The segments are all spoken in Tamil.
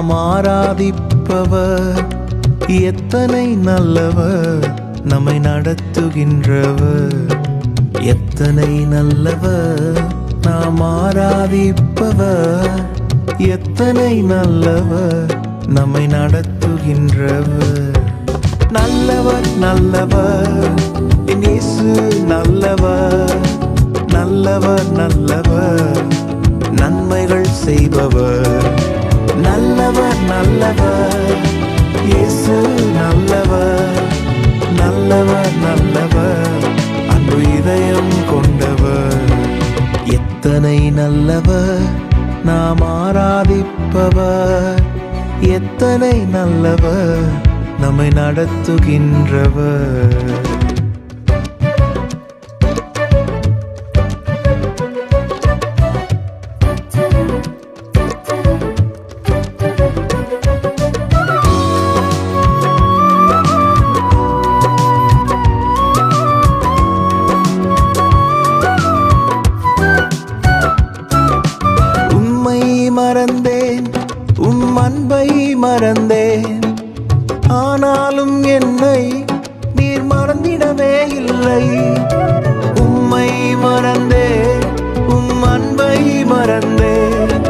நாம் ஆராதிப்பவர் எத்தனை நல்லவர், நம்மை நடத்துகின்றவர் எத்தனை நல்லவர். நாம் ஆராதிப்பவர் எத்தனை நல்லவர், நம்மை நடத்துகின்றவர். நல்லவர் நல்லவர், என் இயேசு நல்லவர். நல்லவர் நல்லவர், நன்மைகள் செய்பவர். நல்லவர் நல்லவர், இயேசு நல்லவர். நல்லவர் நல்லவர், அன்பு இதயம் கொண்டவர். எத்தனை நல்லவர், நாம் ஆராதிப்பவர் எத்தனை நல்லவர், நம்மை நடத்துகின்றவர். மறந்தேன், அன்பை மறந்தேன், ஆனாலும் என்னை நீர் மறந்திடவே இல்லை. உம்மை மறந்தேன், அன்பை மறந்தேன்,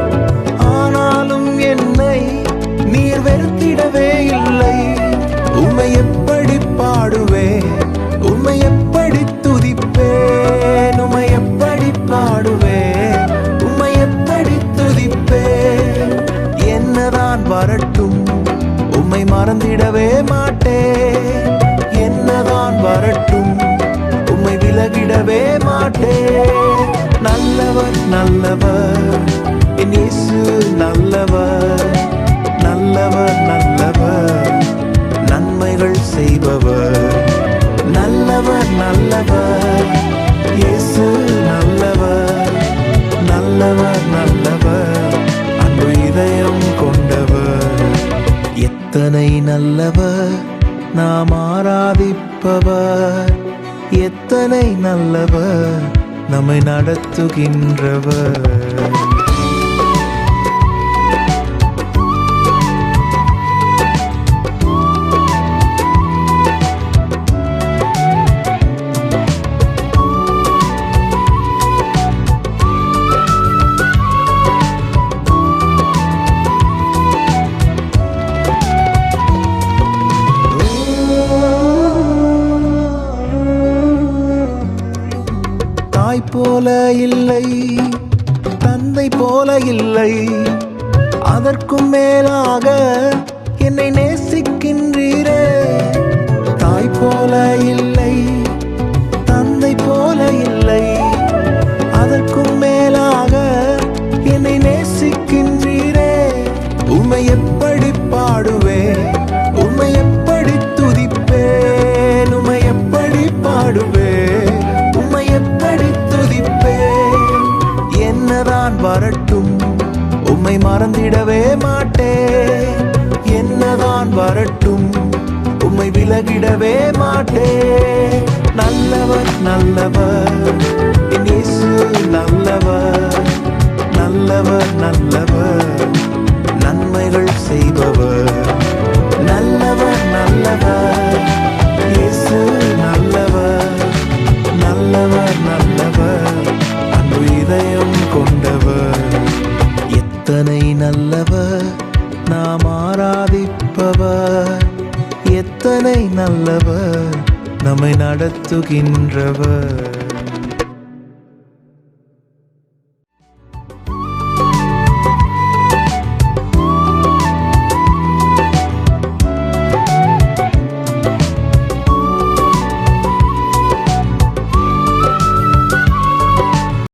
ஆனாலும் என்னை நீர் வெறுத்திடவே இல்லை. உம்மை எப்படி பாடுவேன், உம்மை எப்படி துதிப்பேன், உம்மை எப்படி பாடுவேன், உம்மை எப்படி துதிப்பேன். என்னதான் வரட்டும், உம்மை மறந்திடவே மாட்டேன். என்னதான் வரட்டும், உம்மை விலகிடவே மாட்டேன். நல்லவர் நல்லவர், என் இயேசு நல்லவர். நல்லவர் நல்லவர், நன்மைகள் செய்பவர். நல்லவர் நல்லவர், இயேசு நல்லவர். நல்லவர் நல்லவர், அன்பு இதயம் கொண்டவர். எத்தனை நல்லவர், நாம் ஆராதிப்பவர் எத்தனை நல்லவர், நம்மை நடத்துகின்றவர். தாய் போல இல்லை, தந்தை போல இல்லை, அதற்கும் மேலாக என்னை நேசிக்கின்றீரே. தாய் போல இல்லை, தந்தை போல இல்லை, அதற்கும் மேலாக என்னை நேசிக்கின்றீரே. உம்மை எப்படி பாடுவேன், உம்மை எப்படி துதிப்பேன், உம்மை எப்படி பாடுவேன், உம்மை எப்படி துதிப்பேன். என்னதான் வரட்டும், உம்மை மறந்திடவே மாட்டேன். என்னதான் வரட்டும், உம்மை விலகிடவே மாட்டேன். நல்லவர் நல்லவர், என் இயேசு நல்லவர். நல்லவர் நல்லவர், நன்மைகள் செய்பவர். நல்லவர் நல்லவர், இயேசு நல்லவர். நல்லவர் நல்லவர், அன்பு இதயம் கொண்டவர். எத்தனை நல்லவர், நாம் ஆராதிப்பவர் எத்தனை நல்லவர், நம்மை நடத்துகின்றவர்.